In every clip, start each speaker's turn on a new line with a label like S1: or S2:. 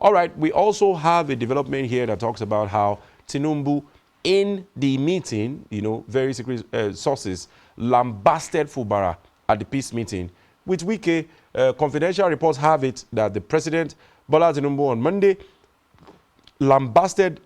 S1: All right, we also have a development here that talks about how Tinubu, in the meeting, very secret sources, lambasted Fubara at the peace meeting. With Wike, confidential reports have it that the president, Bola Tinubu, on Monday, lambasted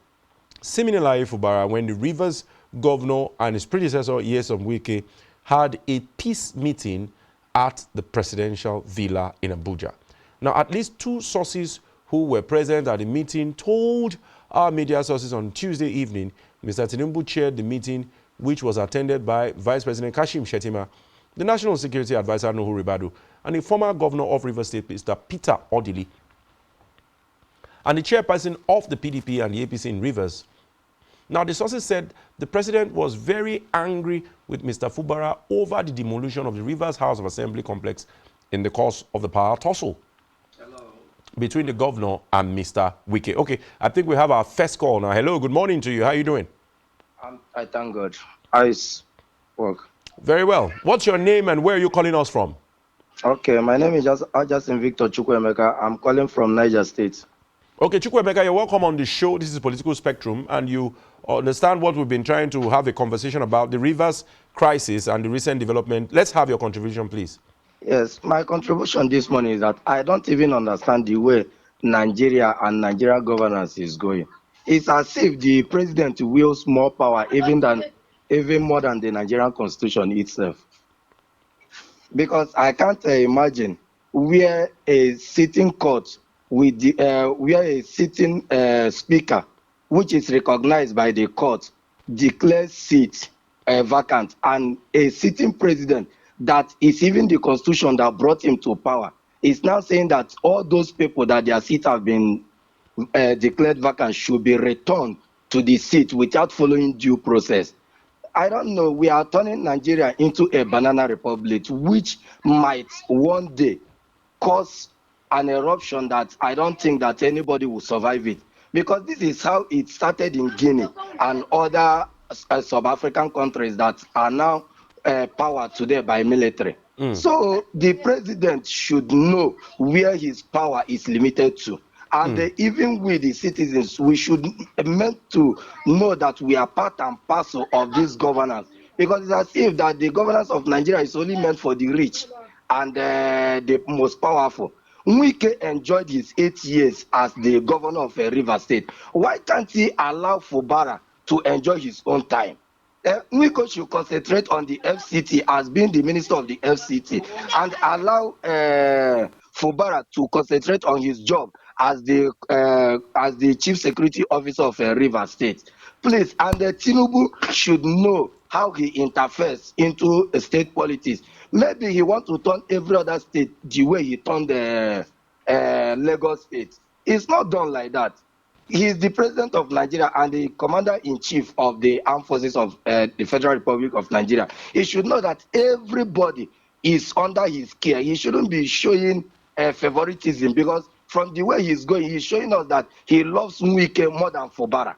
S1: Siminalayi Fubara when the Rivers governor and his predecessor, Nyesom Wike, had a peace meeting at the presidential villa in Abuja. Now, at least two sources who were present at the meeting told our media sources on Tuesday evening Mr. Tinubu chaired the meeting, which was attended by Vice President Kashim Shettima, the National Security Advisor Nuhu Ribadu, and the former governor of Rivers State, Mr. Peter Odili, and the chairperson of the PDP and the APC in Rivers. Now, the sources said the president was very angry with Mr. Fubara over the demolition of the Rivers House of Assembly complex in the course of the power tussle between the governor and Mr. Wike. Okay, I think we have our first call now. Hello, good morning to you. How are you doing?
S2: I thank God. How's work?
S1: Very well. What's your name and where are you calling us from?
S2: Okay, my name is Justin Victor Chukwuemeka. I'm calling from Niger State.
S1: Okay, Chukwuemeka, you're welcome on the show. This is Political Spectrum, and you understand what we've been trying to have a conversation about, the Rivers crisis and the recent development. Let's have your contribution, please.
S2: Yes, my contribution this morning is that I don't even understand the way Nigeria and Nigeria governance is going. It's as if the president wields more power even more than the Nigerian constitution itself. Because I can't imagine where a sitting court with where a sitting speaker, which is recognized by the court, declares seat vacant, and a sitting president that is even the constitution that brought him to power is now saying that all those people that their seats have been declared vacant should be returned to the seat without following due process. I don't know. We are turning Nigeria into a banana republic, which might one day cause an eruption that I don't think that anybody will survive it. Because this is how it started in Guinea and other sub-African countries that are now powered today by military. So the president should know where his power is limited to. And even with the citizens, we should meant to know that we are part and parcel of this governance. Because it's as if that the governance of Nigeria is only meant for the rich and the most powerful. Wike enjoyed his 8 years as the governor of Rivers State. Why can't he allow Fubara to enjoy his own time? Wike should concentrate on the FCT as being the minister of the FCT and allow Fubara to concentrate on his job as the chief security officer of Rivers State. Please, and Tinubu should know how he interferes into state politics. Maybe he wants to turn every other state the way he turned Lagos State. It's not done like that. He is the president of Nigeria and the commander-in-chief of the armed forces of the Federal Republic of Nigeria. He should know that everybody is under his care. He shouldn't be showing favoritism, because from the way he's going, he's showing us that he loves Wike more than Fubara,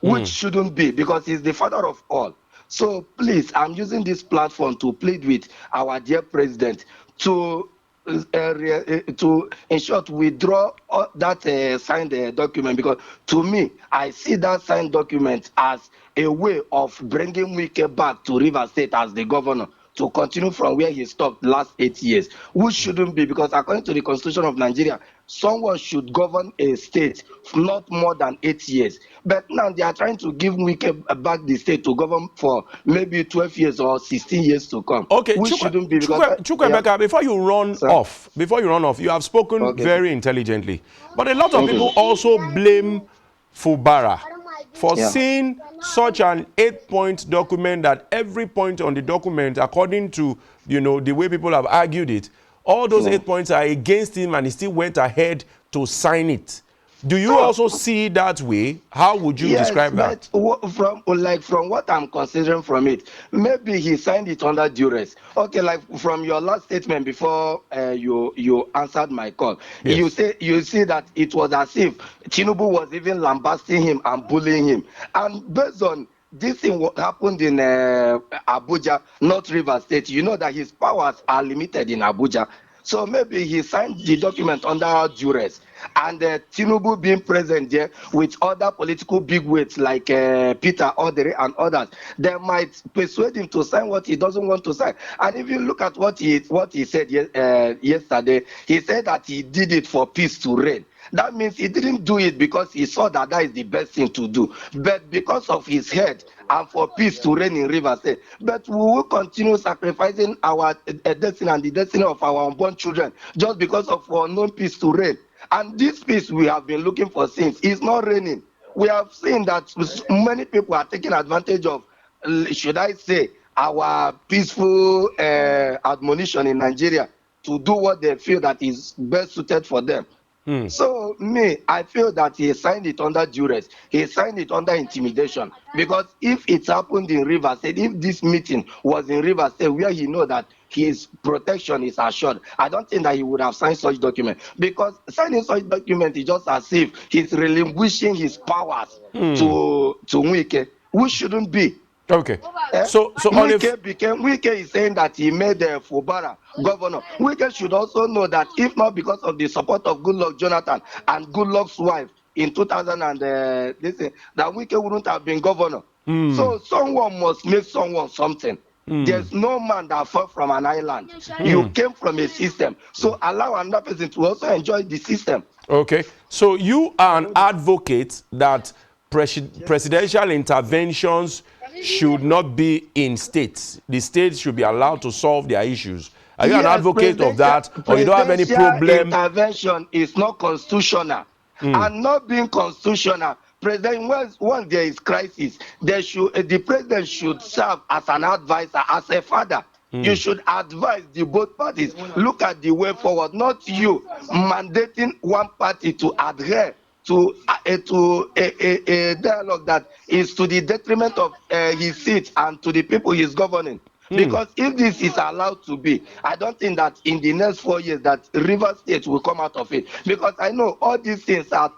S2: which shouldn't be, because he's the father of all. So please, I'm using this platform to plead with our dear president to in short, withdraw that signed document, because to me, I see that signed document as a way of bringing Wike back to Rivers State as the governor to continue from where he stopped last 8 years, which shouldn't be, because according to the Constitution of Nigeria, someone should govern a state not more than 8 years. But now they are trying to give Wike back the state to govern for maybe 12 years or 16 years to come.
S1: Okay,
S2: which shouldn't be, because
S1: Chukwuemeka, before you run off, you have spoken very intelligently. But a lot of people also blame Fubara for seeing such an 8-point document that every point on the document, according to the way people have argued it, all those 8 points are against him, and he still went ahead to sign it. Do you also see it that way? How would you describe that?
S2: From what I'm considering from it, maybe he signed it under duress. Okay, like from your last statement before you answered my call, you see that it was as if Tinubu was even lambasting him and bullying him. And based on this thing what happened in Abuja, not Rivers State, you know that his powers are limited in Abuja. So maybe he signed the document under duress. And Tinubu being present there with other political bigwigs like Peter Odere and others, they might persuade him to sign what he doesn't want to sign. And if you look at what he said yesterday, he said that he did it for peace to reign. That means he didn't do it because he saw that that is the best thing to do, but because of his head and for peace to reign in Rivers State. But we will continue sacrificing our destiny and the destiny of our unborn children just because of unknown peace to reign. And this peace we have been looking for since is not reigning. We have seen that many people are taking advantage of, should I say, our peaceful admonition in Nigeria to do what they feel that is best suited for them. So me, I feel that he signed it under duress. He signed it under intimidation. Because if it happened in Rivers State, if this meeting was in Rivers State where he know that his protection is assured, I don't think that he would have signed such document. Because signing such document is just as if he's relinquishing his powers to Wike, who shouldn't be.
S1: Okay. So
S2: Wike is saying that he made Fubara governor. Wike should also know that if not because of the support of Goodluck Jonathan and Goodluck's wife in 2000 and that Wike wouldn't have been governor. So someone must make someone something. There's no man that fell from an island. You came from a system. So allow another person to also enjoy the system.
S1: Okay. So you are an advocate that presidential interventions should not be in states. The states should be allowed to solve their issues. Are you an advocate of that, or you don't have any problem?
S2: Intervention is not constitutional. And not being constitutional, president, once there is crisis, the president should serve as an advisor, as a father. You should advise the both parties. Look at the way forward, not you mandating one party to adhere to a dialogue that is to the detriment of his seat and to the people he's governing. Because if this is allowed to be, I don't think that in the next 4 years that Rivers State will come out of it. Because I know all these things are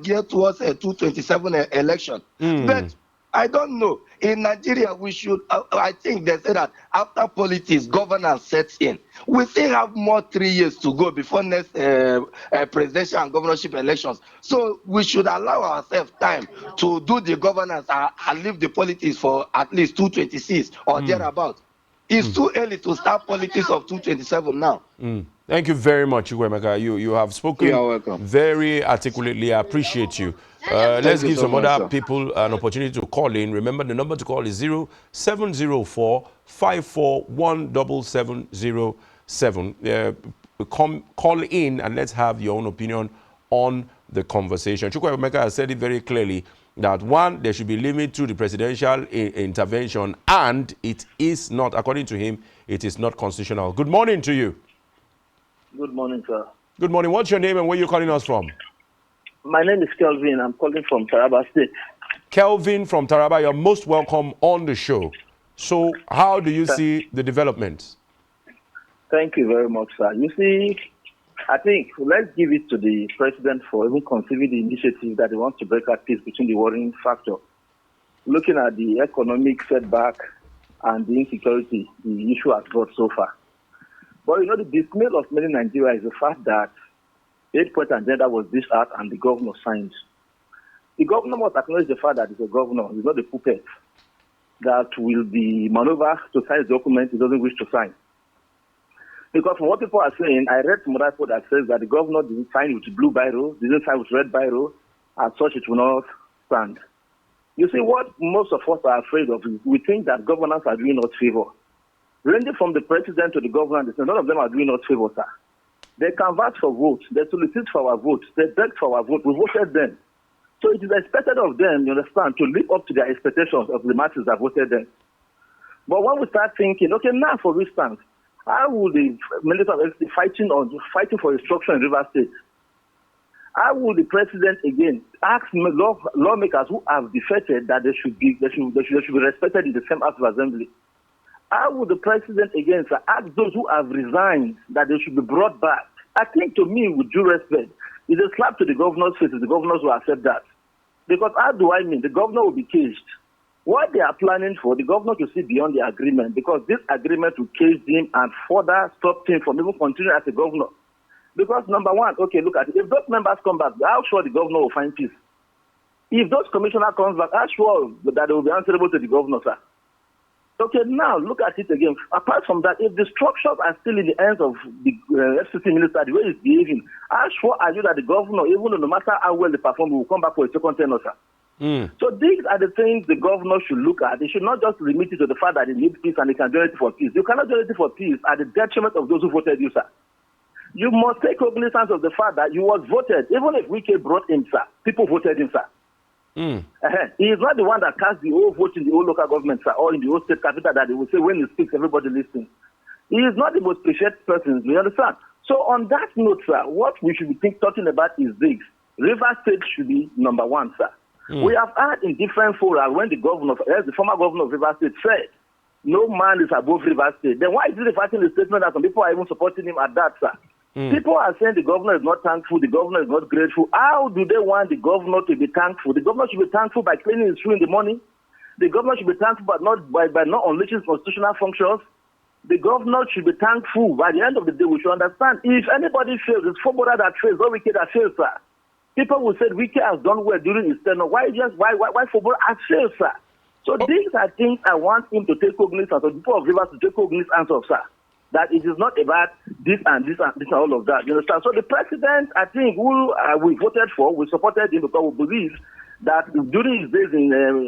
S2: geared towards a 2027 election. But I don't know. In Nigeria, we should, I think they say that after politics, governance sets in. We still have more 3 years to go before next presidential and governorship elections. So we should allow ourselves time to do the governance and leave the politics for at least 226 or thereabout. It's too early to start politics of 227 now.
S1: Thank you very much, Chukwuemeka. You have spoken very articulately. I appreciate you. Let's give some other people an opportunity to call in. Remember, the number to call is 0704-541-7707. Call in and let's have your own opinion on the conversation. Chukwuemeka has said it very clearly that one, there should be limit to the presidential intervention, and it is not, according to him, it is not constitutional. Good morning to you.
S3: Good morning, sir.
S1: Good morning. What's your name and where are you calling us from?
S3: My name is Kelvin. I'm calling from Taraba State.
S1: Kelvin from Taraba, you're most welcome on the show. So how do you see the developments?
S3: Thank you very much, sir. You see, I think let's give it to the president for even conceiving the initiative that he wants to break out peace between the warring factor. Looking at the economic setback and the insecurity the issue has brought so far. But you know, the dismay of many Nigerians is the fact that 8-point agenda was dished out and the governor signed. The governor must acknowledge the fact that he's a governor, he's not a puppet that will be maneuvered to sign a document he doesn't wish to sign. Because from what people are saying, I read some report that says that the governor didn't sign with blue biro, didn't sign with red biro, as such it will not stand. You see, what most of us are afraid of is we think that governors are doing us favor. Ranging from the president to the governor, none of them are doing us favor, sir. They canvassed for votes, they solicited for our votes, they begged for our vote, we voted them. So it is expected of them, you understand, to live up to their expectations of the masses that voted them. But when we start thinking, okay, now for instance, how will the military be fighting for instruction in Rivers State? How will the president again ask lawmakers who have defected that they should be respected in the same House of Assembly? How will the president again ask those who have resigned that they should be brought back? I think, to me, with due respect, it's a slap to the governor's face if the governors will accept that. Because how do I mean? The governor will be caged. What they are planning for, the governor to see beyond the agreement, because this agreement will cage him and further stop him from even continuing as a governor. Because number one, okay, look at it. If those members come back, how sure the governor will find peace? If those commissioner comes back, how sure that they will be answerable to the governor, sir? Okay, now look at it again. Apart from that, if the structures are still in the hands of the FCT minister, the way he's behaving, how sure are you that the governor, even though no matter how well they perform, will come back for a second tenure, sir? So these are the things the governor should look at. They should not just limit it to the fact that they need peace and they can do anything for peace. You cannot do anything for peace at the detriment of those who voted you, sir. You must take cognizance of the fact that you was voted. Even if Wike brought him, sir, people voted him, sir. He is not the one that cast the whole vote in the whole local government, sir, or in the whole state capital that they will say when he speaks, everybody listens. He is not the most patient person, you understand? So on that note, sir, what we should be talking about is this. River State should be number one, sir. We have had in different fora when the governor, the former governor of River State said, no man is above River State. Then why is it fighting the statement that some people are even supporting him at that, sir? People are saying the governor is not thankful, the governor is not grateful. How do they want the governor to be thankful? The governor should be thankful by cleaning his shoe in the morning. The governor should be thankful by not unleashing constitutional functions. The governor should be thankful. By the end of the day, we should understand if anybody fails, it's Fubara that fails, not Wike that fails, sir. People will say Wike has done well during his tenure. Why Fubara has failed, sir? So these are things I want him to take cognizance of, the people of Rivers to take cognizance of, sir. That it is not about this and this and this and all of that. You understand? So the president, I think, who we voted for, we supported him because we believe that during his days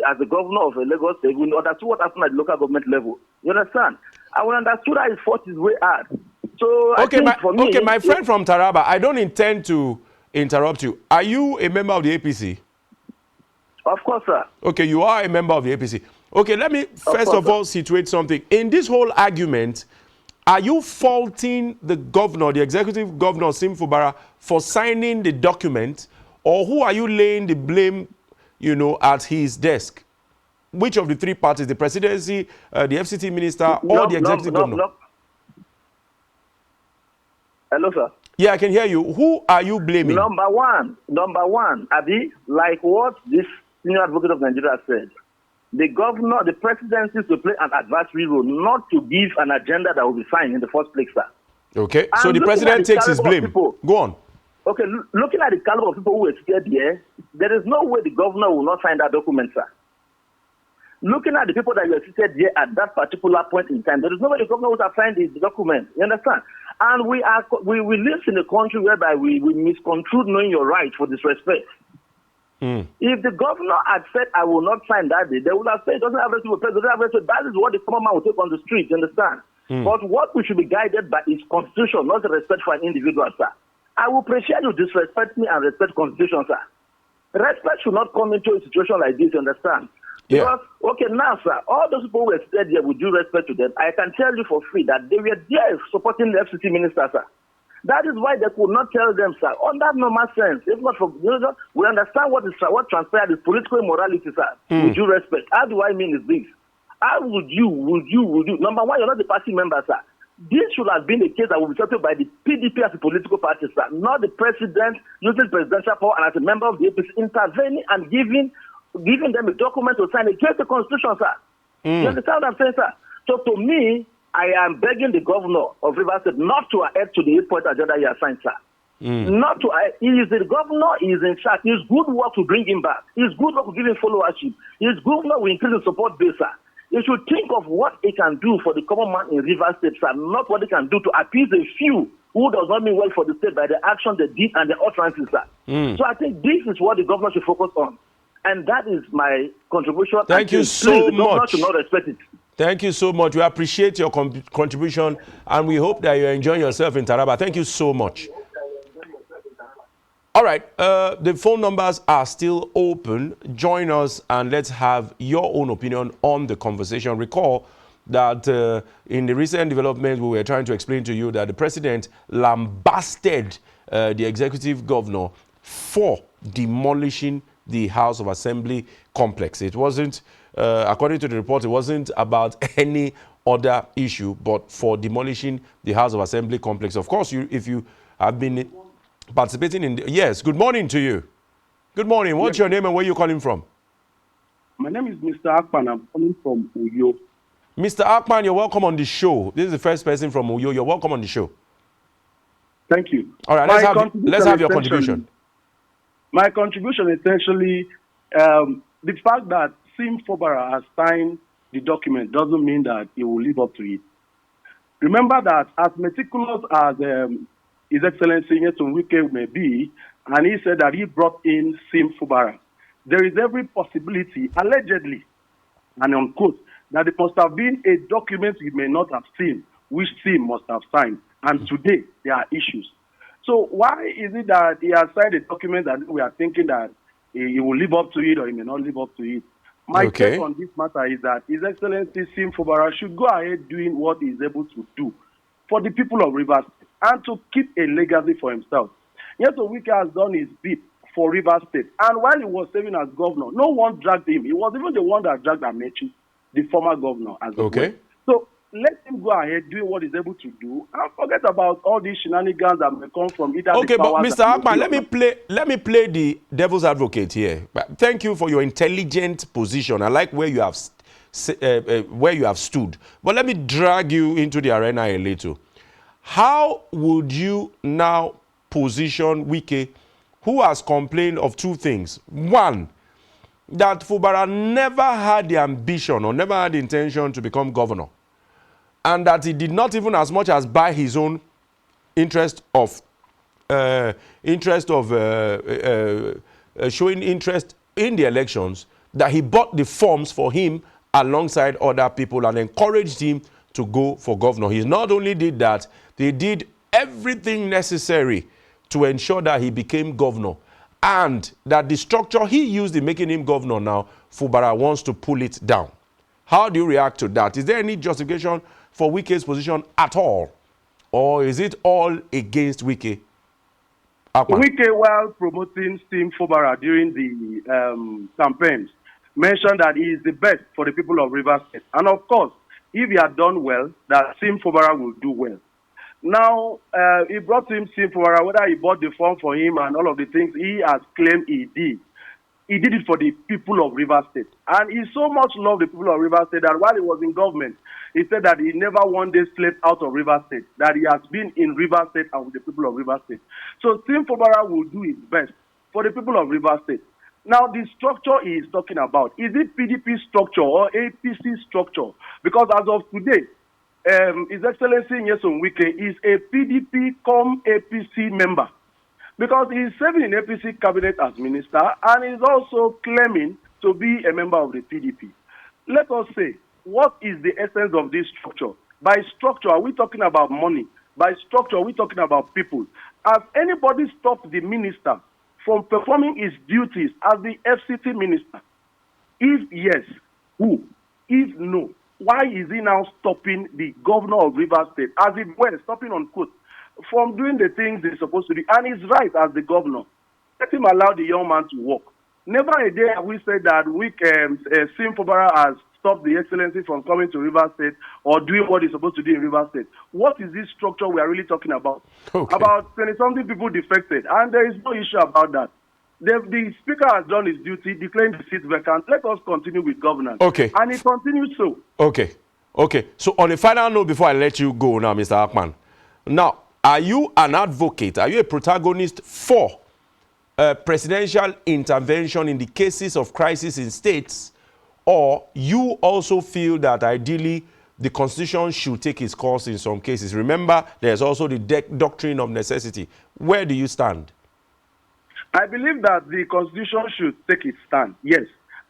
S3: as the governor of Lagos State, we understood what happened at the local government level. You understand? I will understood that he fought his way hard. So
S1: my friend from Taraba, I don't intend to interrupt you. Are you a member of the APC?
S3: Of course, sir.
S1: Okay, you are a member of the APC. Okay, let me first of all situate something. In this whole argument, are you faulting the governor, the executive governor, Fubara, for signing the document, or who are you laying the blame, at his desk? Which of the three parties, the presidency, the FCT minister, or the executive governor?
S3: Hello, sir.
S1: Yeah, I can hear you. Who are you blaming?
S3: Number one, Abi, like what this senior advocate of Nigeria said, the governor, the presidency is to play an advisory role, not to give an agenda that will be signed in the first place, sir.
S1: Okay, so the president takes his blame. Go on.
S3: Okay, looking at the caliber of people who were seated here, there is no way the governor will not sign that document, sir. Looking at the people that were seated here at that particular point in time, there is no way the governor would have signed the document. You understand? And we live in a country whereby we misconstrue knowing your right for disrespect. If the governor had said, I will not sign that day, they would have said, it doesn't have to be president, that is what the common man will take on the street, you understand? But what we should be guided by is constitution, not the respect for an individual, sir. I will appreciate you disrespect me and respect constitution, sir. Respect should not come into a situation like this, you understand? Because, okay, now, sir, all those people who were seated here with due respect to them, I can tell you for free that they were there supporting the FCT minister, sir. That is why they could not tell them, sir, on that normal sense. If not for, we understand what transpired is political immorality, sir, with due respect. How do I mean is this? How would you, number one, you're not the party member, sir. This should have been a case that will be settled by the PDP as a political party, sir, not the president using presidential power and as a member of the APC intervening and giving them a document to sign against the constitution, sir. You understand what I'm saying, sir? So to me, I am begging the governor of Rivers State not to adhere to the 8-point agenda he has signed, sir. Not to, he is the governor, he is in charge. His good work to bring him back. His good work to give him followership. His good work will increase the support base, sir. He should think of what he can do for the common man in Rivers State, sir, not what he can do to appease a few who does not mean well for the state by the action they did and the utterances, sir. So I think this is what the governor should focus on. And that is my contribution.
S1: Thank you so much.
S3: The governor should not respect it.
S1: Thank you so much. We appreciate your contribution, and we hope that you're enjoying yourself in Taraba. Thank you so much. All right, the phone numbers are still open. Join us and let's have your own opinion on the conversation. Recall that in the recent development, we were trying to explain to you that the president lambasted the executive governor for demolishing the House of Assembly complex. It wasn't, according to the report, it wasn't about any other issue, but for demolishing the House of Assembly complex. Of course, if you have been participating in, yes, good morning to you. Good morning. What's your name and where you calling from?
S4: My name is Mr. Akpan. I'm calling from Uyo.
S1: Mr. Akman, you're welcome on the show. This is the first person from Uyo. You're welcome on the show.
S4: Thank you.
S1: All right, let's have your contribution.
S4: My contribution essentially, the fact that Fubara has signed the document doesn't mean that he will live up to it. Remember that as meticulous as His Excellency Nyesom Wike may be, and he said that he brought in Fubara, there is every possibility, allegedly, and unquote, that there must have been a document he may not have seen, which Sim must have signed. And today, there are issues. So why is it that he has signed a document that we are thinking that he will live up to it or he may not live up to it? My take on this matter is that His Excellency Sim Fubara should go ahead doing what he is able to do for the people of Rivers State and to keep a legacy for himself. Nyesom Wike has done his bit for Rivers State. And while he was serving as governor, no one dragged him. He was even the one that dragged Amechi, the former governor, as well. So let him go ahead doing what he's able to do and forget about all these shenanigans that may come from either the powers.
S1: But Mr. Akman, let me play the devil's advocate here. Thank you for your intelligent position. I like where you have stood. But let me drag you into the arena a little. How would you now position Wike, who has complained of two things? One, that Fubara never had the ambition or never had the intention to become governor, and that he did not even as much as buy his own interest of showing interest in the elections, that he bought the forms for him alongside other people and encouraged him to go for governor. He not only did that, they did everything necessary to ensure that he became governor, and that the structure he used in making him governor now, Fubara wants to pull it down. How do you react to that? Is there any justification for Wike's position at all? Or is it all against Wike?
S4: Akman. Wike, while promoting Sim Fubara during the campaigns, mentioned that he is the best for the people of Rivers State. And of course, if he had done well, that Sim Fubara will do well. Now, he brought him Sim Fubara, whether he bought the form for him and all of the things he has claimed he did. He did it for the people of Rivers State. And he so much loved the people of Rivers State that while he was in government, he said that he never one day slept out of Rivers State, that he has been in Rivers State and with the people of Rivers State. So Sim Fubara will do his best for the people of Rivers State. Now, the structure he is talking about, is it PDP structure or APC structure? Because as of today, His Excellency Nyesom Wike is a PDP cum APC member, because he is serving in APC cabinet as minister and is also claiming to be a member of the PDP. Let us say, what is the essence of this structure? By structure, are we talking about money? By structure, are we talking about people? Has anybody stopped the minister from performing his duties as the FCT minister? If yes, who? If no, why is he now stopping the governor of Rivers State, as it were, stopping on quote, from doing the things he's supposed to do? And he's right as the governor. Let him allow the young man to work. Never a day have we said that Sim Fubara has stopped the Excellency from coming to Rivers State or doing what he's supposed to do in Rivers State. What is this structure we are really talking about? Okay. About 20-something people defected, and there is no issue about that. The speaker has done his duty, declaring the seat vacant. Let us continue with governance.
S1: Okay.
S4: And it continues so.
S1: Okay. Okay. So on a final note, before I let you go now, Mr. Akman, now, are you an advocate? Are you a protagonist for presidential intervention in the cases of crisis in states, or you also feel that ideally the Constitution should take its course in some cases? Remember, there's also the doctrine of necessity. Where do you stand?
S4: I believe that the Constitution should take its stand, yes.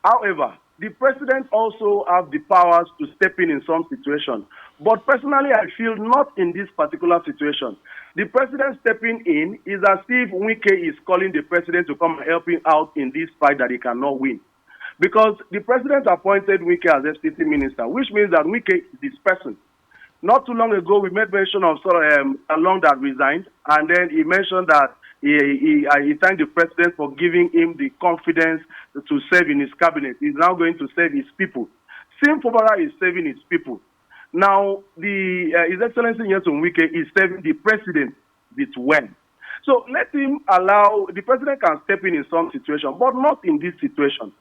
S4: However, the president also has the powers to step in some situations. But personally, I feel not in this particular situation. The president stepping in is as if Wike is calling the president to come and help him out in this fight that he cannot win. Because the president appointed Wike as FCT minister, which means that Wike is this person. Not too long ago, we made mention of Along that resigned, and then he mentioned that he thanked the president for giving him the confidence to serve in his cabinet. He's now going to serve his people. Sim Fubara is serving his people. Now, His Excellency Nyesom Wike is serving the president with well. So let him allow, the president can step in some situation, but not in this situation.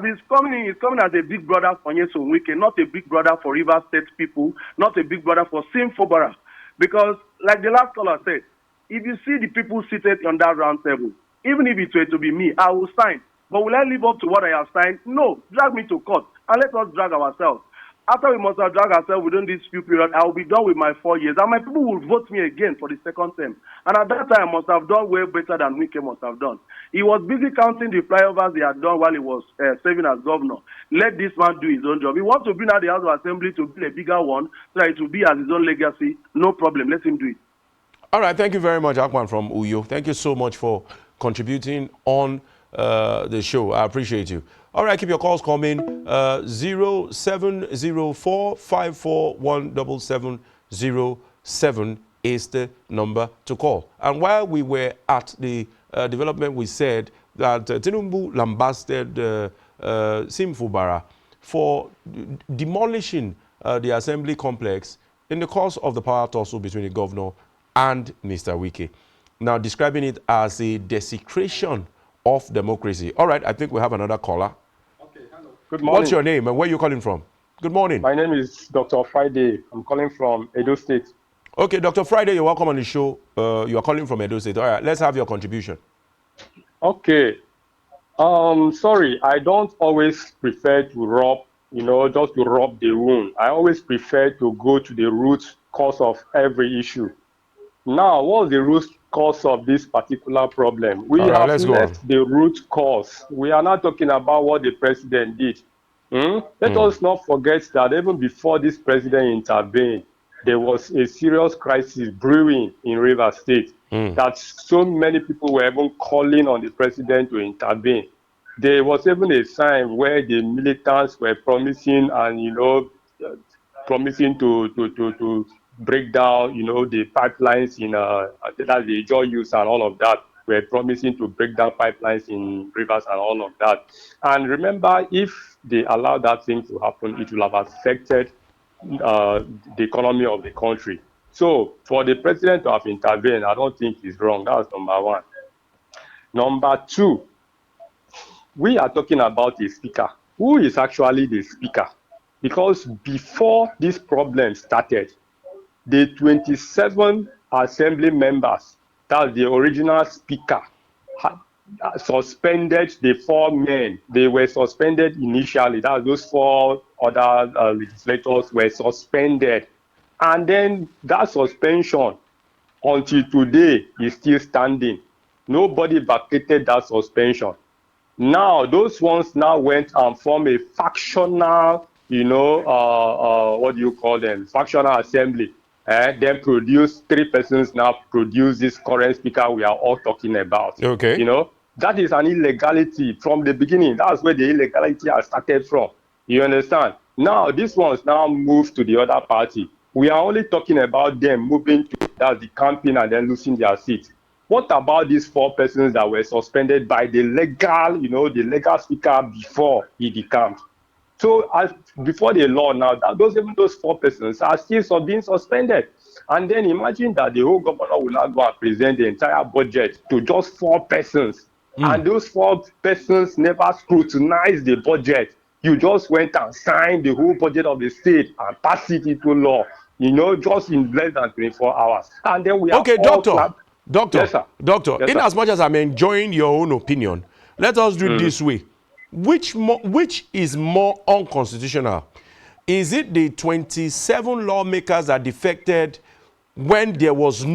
S4: He's coming as a big brother for Nyesom Wike, not a big brother for River State people, not a big brother for Sim Fubara. Because, like the last caller said, if you see the people seated on that round table, even if it were to be me, I will sign. But will I live up to what I have signed? No. Drag me to court and let us drag ourselves. After we must have dragged ourselves within this few period, I will be done with my 4 years. And my people will vote me again for the second term. And at that time, I must have done way better than Wike must have done. He was busy counting the flyovers he had done while he was serving as governor. Let this man do his own job. He wants to bring out the House of Assembly to build a bigger one so that it will be as his own legacy. No problem. Let him do it.
S1: All right. Thank you very much, Akman from Uyo. Thank you so much for contributing on the show. I appreciate you. All right, keep your calls coming. 0704-541-7707 is the number to call. And while we were at the development, we said that Tinubu lambasted Sim Fubara for demolishing the assembly complex in the course of the power tussle between the governor and Mr. Wike. Now describing it as a desecration of democracy. All right, I think we have another caller.
S5: Good morning.
S1: What's your name and where are you calling from? Good morning.
S5: My name is Dr. Friday. I'm calling from Edo State.
S1: Okay, Dr. Friday, you're welcome on the show. You are calling from Edo State. All right, let's have your contribution.
S5: Okay. Sorry, I don't always prefer to rub, just to rub the wound. I always prefer to go to the root cause of every issue. Now, what's the root cause of this particular problem? We have left the root cause. We are not talking about what the president did. Let us not forget that even before this president intervened, there was a serious crisis brewing in Rivers State that so many people were even calling on the president to intervene. There was even a time where the militants were promising and, promising to break down, the pipelines in that the joy use and all of that. We're promising to break down pipelines in rivers and all of that. And remember, if they allow that thing to happen, it will have affected the economy of the country. So for the president to have intervened, I don't think it's wrong. That's number one. Number two, we are talking about a speaker. Who is actually the speaker? Because before this problem started, the 27 assembly members, that's the original speaker, had suspended the 4 men. They were suspended initially. That those 4 other legislators were suspended. And then that suspension until today is still standing. Nobody vacated that suspension. Now, those ones now went and formed a factional, what do you call them? Factional assembly. Then produce 3 persons now produce this current speaker we are all talking about.
S1: Okay.
S5: That is an illegality from the beginning. That's where the illegality has started from. You understand? Now, this one's now moved to the other party. We are only talking about them moving to the campaign and then losing their seat. What about these 4 persons that were suspended by the legal, the legal speaker before he decamped? So before the law now, even those 4 persons are still being suspended. And then imagine that the whole governor will not go and present the entire budget to just 4 persons. And those 4 persons never scrutinized the budget. You just went and signed the whole budget of the state and passed it into law, just in less than 24 hours. And then we have
S1: Doctor,
S5: yes, sir.
S1: Doctor,
S5: yes,
S1: in
S5: sir.
S1: as much as I'm enjoying your own opinion, let us do it this way. Which is more unconstitutional? Is it the 27 lawmakers that defected when there was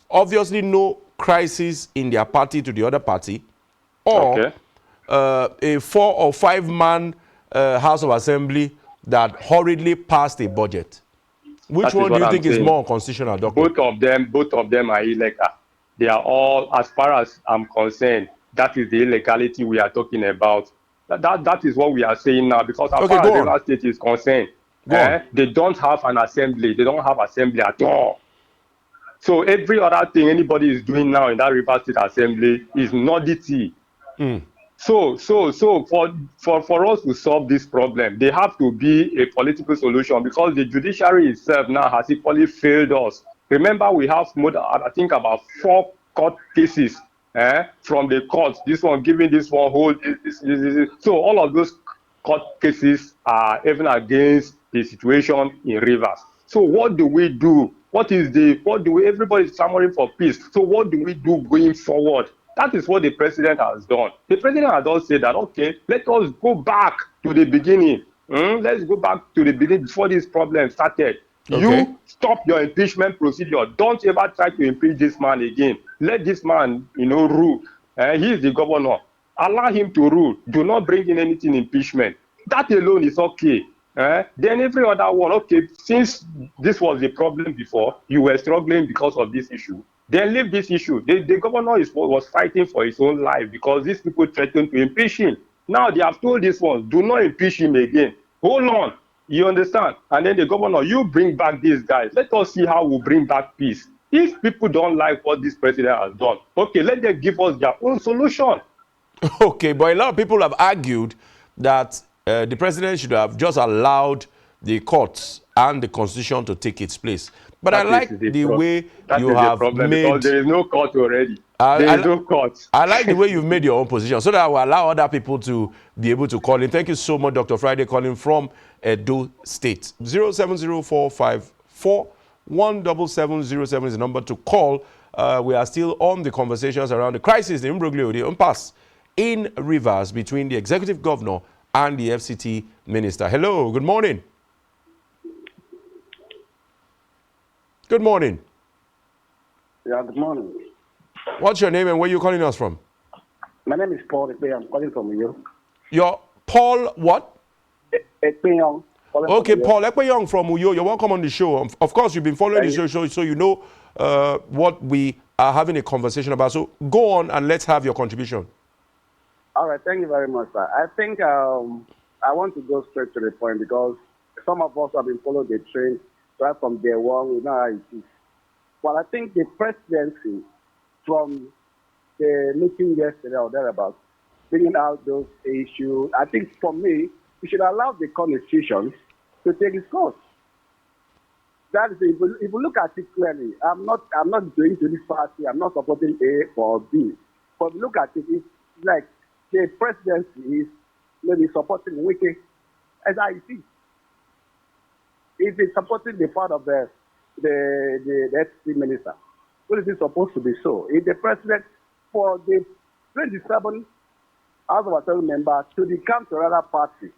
S1: obviously no crisis in their party to the other party, or a 4 or 5 man House of Assembly that hurriedly passed a budget? Which one do you think is more unconstitutional, Doctor?
S5: Both of them are illegal. They are all, as far as I'm concerned, that is the illegality we are talking about. That is what we are saying now, because as far as the Rivers State is concerned, they don't have an assembly. They don't have assembly at all. So every other thing anybody is doing now in that Rivers State assembly is nullity. So for us to solve this problem, there have to be a political solution, because the judiciary itself now has equally failed us. Remember, we have I think about 4 court cases from the courts. This one giving this one hold. This. So all of those court cases are even against the situation in Rivers. So what do we do? Everybody is clamoring for peace. So what do we do going forward? That is what the president has done. The president has also said that, okay, let us go back to the beginning. Let's go back to the beginning before this problem started.
S1: Okay.
S5: You stop your impeachment procedure. Don't ever try to impeach this man again. Let this man, rule. He is the governor. Allow him to rule. Do not bring in anything impeachment. That alone is okay. Then every other one, okay, since this was the problem before, you were struggling because of this issue, then leave this issue. The governor was fighting for his own life because these people threatened to impeach him. Now they have told this one, do not impeach him again. Hold on. You understand? And then the governor, you bring back these guys. Let us see how we bring back peace. If people don't like what this president has done, okay, let them give us their own solution.
S1: Okay, but a lot of people have argued that the president should have just allowed the courts and the constitution to take its place. But I like the way you have made...
S5: Because there is no court already. There is no court.
S1: I like the way you've made your own position so that I will allow other people to be able to call in. Thank you so much, Dr. Friday, calling from Edo State. 07045417707 is the number to call. We are still on the conversations around the crisis, the imbroglio, the impasse in Rivers between the executive governor and the FCT minister. Hello, good morning. Good morning.
S6: Yeah, good morning.
S1: What's your name and where are you calling us from?
S6: My name is Paul Ekpeyong. I'm calling from Uyo.
S1: You're Paul what?
S6: Ekpeyong.
S1: Okay, Paul Ekpeyong from Uyo. You're welcome on the show. Of course, you've been following the show, so you know what we are having a conversation about. So go on and let's have your contribution.
S6: All right, thank you very much, sir. I think I want to go straight to the point because some of us have been following the train right from day one. We know how it is. Well, I think the presidency from the meeting yesterday or thereabouts, bringing out those issues, I think for me, we should allow the constitution to take its course. That is, if you look at it clearly, I'm not going to this party, I'm not supporting A or B. But if you look at it, it's like the presidency is maybe supporting Wike as I see. It is supporting the part of the FCT minister. What is it supposed to be so? If the president for the 27 House of Assembly members to become to another party,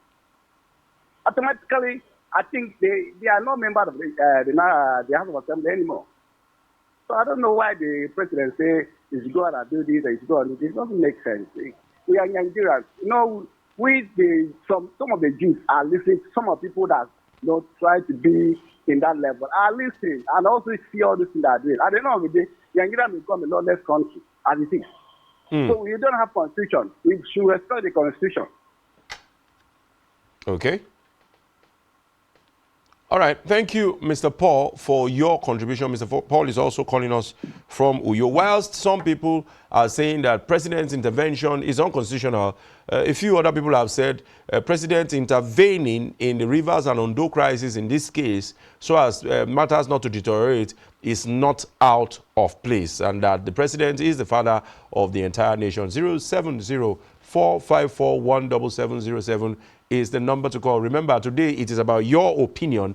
S6: automatically, I think they are not members of the House of Assembly anymore. So I don't know why the president say he should go out and do this or he should go and do this. It doesn't make sense. We are Nigerians. You know, some of the Jews are listening to some of the people that try to be in that level. Are listening and also see all this thing that are doing. At the end of the day, Nigeria will become a lawless country as it is. So we don't have constitution. We should respect the constitution.
S1: Okay. All right. Thank you, Mr. Paul, for your contribution. Mr. Paul is also calling us from Uyo. Whilst some people are saying that president's intervention is unconstitutional, a few other people have said president intervening in the Rivers and Ondo crisis in this case so as matters not to deteriorate is not out of place, and that the president is the father of the entire nation. 07045417707 is the number to call. Remember, today it is about your opinion.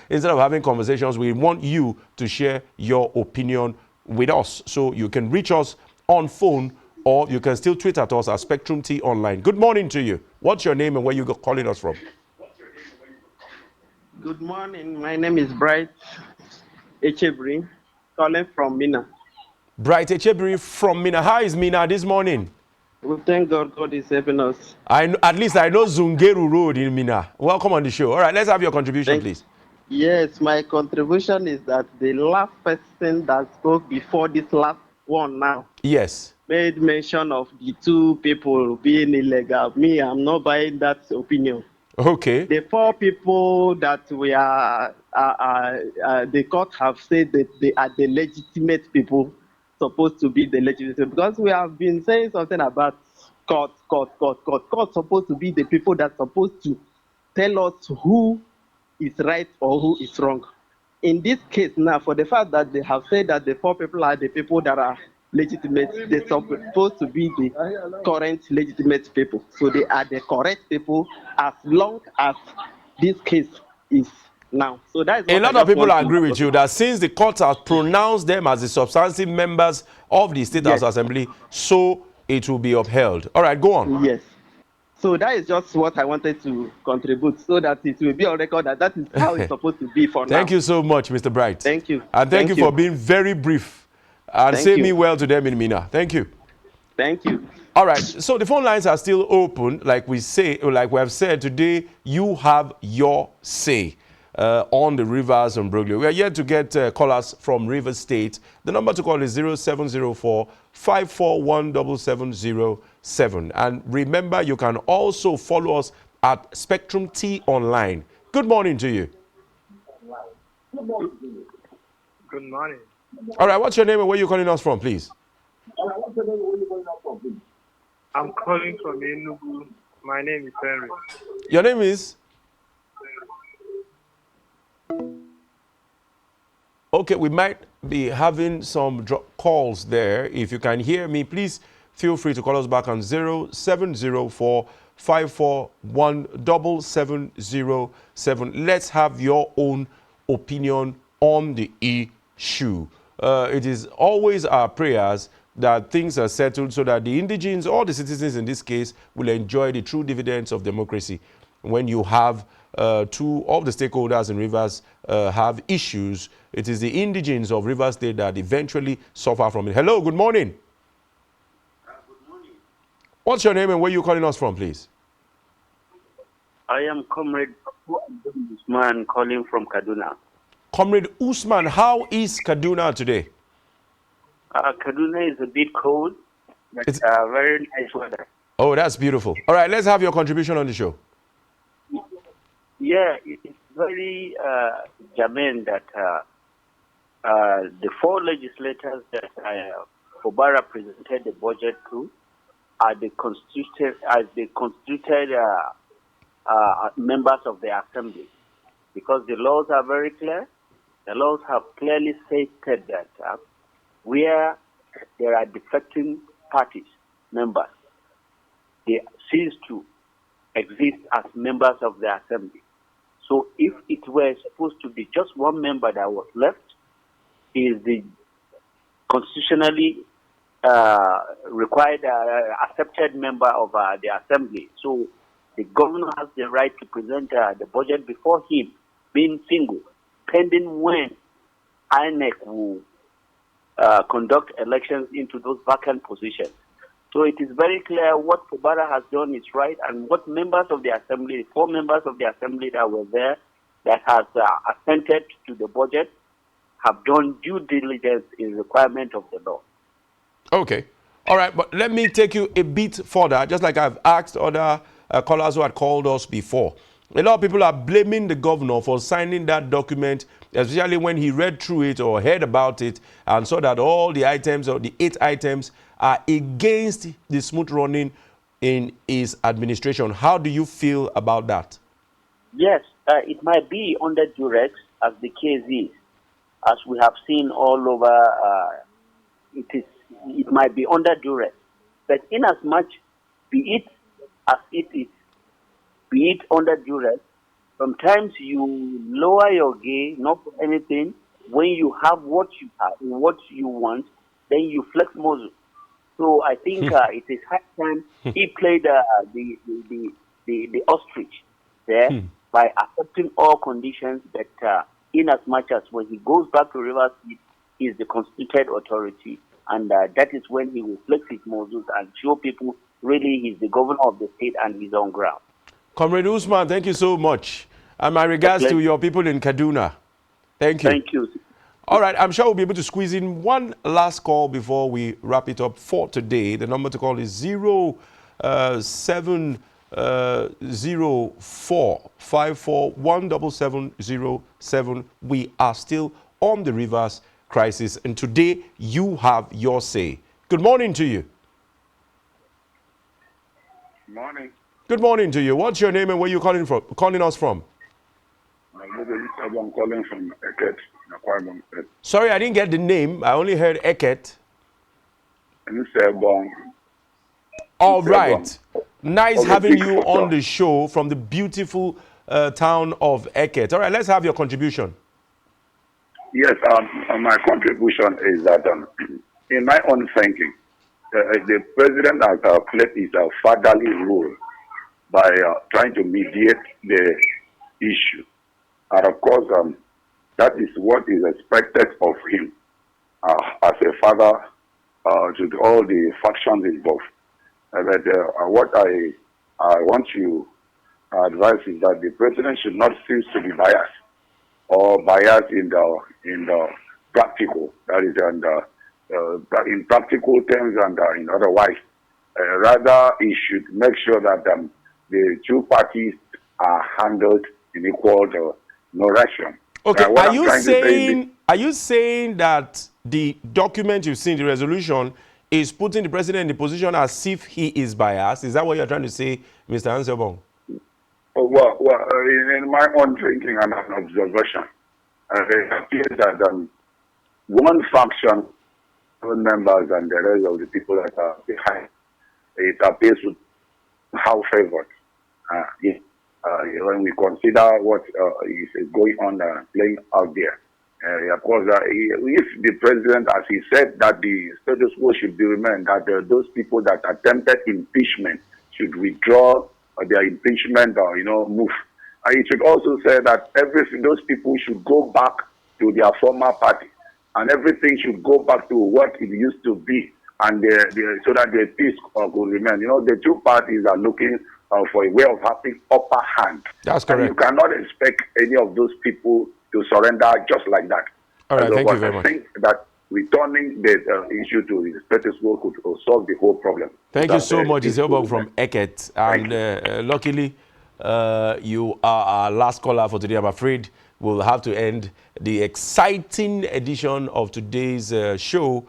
S1: Instead of having conversations, we want you to share your opinion with us. So you can reach us on phone or you can still tweet at us at Spectrum T Online. Good morning to you. What's your name and where you calling us from?
S7: Good morning. My name is Bright Echebri, calling from Mina.
S1: Bright Echebri from Mina. How is Mina this morning?
S7: We thank God. God is helping us.
S1: At least I know Zungeru Road in Mina. Welcome on the show. All right, let's have your contribution, please.
S7: Yes, my contribution is that the last person that spoke before this last one now.
S1: Yes.
S7: Made mention of the two people being illegal. Me, I'm not buying that opinion.
S1: Okay.
S7: The four people that we are, the court have said that they are the legitimate people supposed to be the legislature, because we have been saying something about court supposed to be the people that supposed to tell us who is right or who is wrong. In this case now, for the fact that they have said that the four people are the people that are legitimate. They're supposed to be the current legitimate people. So they are the correct people as long as this case is now. So that is
S1: A
S7: what I
S1: lot of
S7: just
S1: people
S7: want to.
S1: agree with you that since the court has pronounced them as the substantive members of the State House
S7: Yes.
S1: Assembly, so it will be upheld. All right, go on.
S7: Yes. So that is just what I wanted to contribute so that it will be on record that that is how it's supposed to be for
S1: Thank
S7: now.
S1: you so much, Mr. Bright.
S7: Thank you.
S1: And thank you for being very brief. And
S7: Thank
S1: say
S7: you.
S1: me well to them in Mina. Thank you.
S7: Thank you.
S1: All right, so the phone lines are still open. Like we have said today, you have your say on the Rivers and Broglio. We are yet to get callers from Rivers State. The number to call is 0704 541 7707. And remember, you can also follow us at Spectrum T Online. Good morning to you.
S8: Good morning.
S1: All right, what's your name and where are you calling us from, please?
S8: I'm calling from Tinubu. My name is Henry.
S1: Your name is? Okay, we might be having some calls there. If you can hear me, please feel free to call us back on 0704 541 7707. Let's have your own opinion on the issue. It is always our prayers that things are settled so that the indigenes or the citizens in this case will enjoy the true dividends of democracy. When you have two of the stakeholders in Rivers have issues, it is the indigenes of Rivers State that eventually suffer from it. Hello, good morning.
S9: Good morning.
S1: What's your name and where are you calling us from, please?
S9: I am Comrade Usman calling from Kaduna.
S1: Comrade Usman, how is Kaduna today?
S9: Kaduna is a bit cold, but very nice weather.
S1: Oh, that's beautiful. All right, let's have your contribution on the show.
S9: Yeah, it's very germane that the four legislators that Fubara presented the budget to are the constituted members of the assembly, because the laws are very clear. The laws have clearly stated that where there are defecting parties, members, they cease to exist as members of the assembly. So if it were supposed to be just one member that was left, he is the constitutionally required, accepted member of the assembly. So the governor has the right to present the budget before him, being single, pending when INEC will conduct elections into those vacant positions. So it is very clear what Fubara has done is right, and what members of the assembly, the four members of the assembly that were there, that has assented to the budget, have done due diligence in requirement of the law.
S1: Okay. All right, but let me take you a bit further, just like I've asked other callers who had called us before. A lot of people are blaming the governor for signing that document, especially when he read through it or heard about it and saw that all the items or the 8 items are against the smooth running in his administration. How do you feel about that?
S9: Yes, it might be under duress, as the case is. As we have seen all over, it might be under duress. But inasmuch, be it as it is, be it under duress, sometimes you lower your gaze, not for anything. When you have what you have, what you want, then you flex muscle. So I think it is high time he played the ostrich there by accepting all conditions, that in as much as when he goes back to Rivers State, he is the constituted authority, and that is when he will flex his muscles and show people really he's the governor of the state and he's on ground.
S1: Comrade Usman, thank you so much. And my regards to your people in Kaduna. Thank you.
S9: Thank you.
S1: All right, I'm sure we'll be able to squeeze in one last call before we wrap it up for today. The number to call is 0704 541 7707. We are still on the Rivers crisis, and today you have your say. Good morning to you.
S10: Morning.
S1: Good morning to you. What's your name and where you calling us from?
S10: I'm calling from Eket.
S1: Sorry, I didn't get the name. I only heard Eket.
S10: Mr. Bong.
S1: All
S10: Mr. Bong.
S1: right. Nice
S10: Okay,
S1: having
S10: big
S1: you
S10: photo.
S1: on the show from the beautiful town of Eket. All right, let's have your contribution.
S10: Yes, my contribution is that in my own thinking, the president has played his fatherly role by trying to mediate the issue. And of course, that is what is expected of him as a father to all the factions involved. But what I want to advise is that the president should not seem to be biased or biased in the practical, that is, in practical terms and in otherwise. Rather, he should make sure that the two parties are handled in equal narration.
S1: Okay,
S10: What
S1: are
S10: I'm
S1: you
S10: trying to say is
S1: are you saying that the document you've seen, the resolution, is putting the president in the position as if he is biased? Is that what you're trying to say, Mr. Ansebong?
S10: In my own thinking and an observation, it appears that one faction, members, and the rest of the people that are behind, it appears to have favored. When we consider what is going on, playing out there. Of course, if the president, as he said, that the status quo should be remained, that those people that attempted impeachment should withdraw their impeachment or, move. He should also say that those people should go back to their former party, and everything should go back to what it used to be, and so that the peace could remain. The two parties are looking for a way of having upper hand.
S1: That's correct.
S10: And you cannot expect any of those people to surrender just like that.
S1: All right, thank you very much.
S10: I think that returning the issue to the status quo could solve the whole problem.
S1: Thank you so much, Isabel from Eket. And luckily, you are our last caller for today. I'm afraid we'll have to end the exciting edition of today's show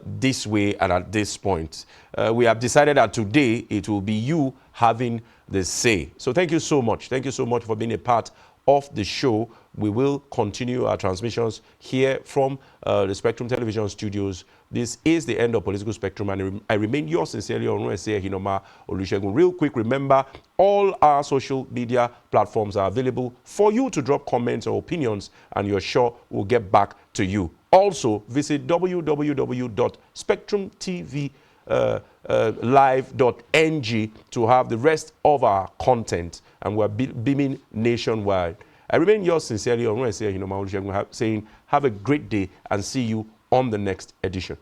S1: this way and at this point. We have decided that today it will be you having the say. So thank you so much. Thank you so much for being a part of the show. We will continue our transmissions here from the Spectrum Television studios. This is the end of Political Spectrum, and I remain yours sincerely, Hinoma Olusegun. Real quick, remember, all our social media platforms are available for you to drop comments or opinions, and you're sure we'll get back to you. Also, visit www.spectrumtv.live.ng to have the rest of our content, and we're beaming nationwide. I remain yours sincerely, saying have a great day and see you on the next edition.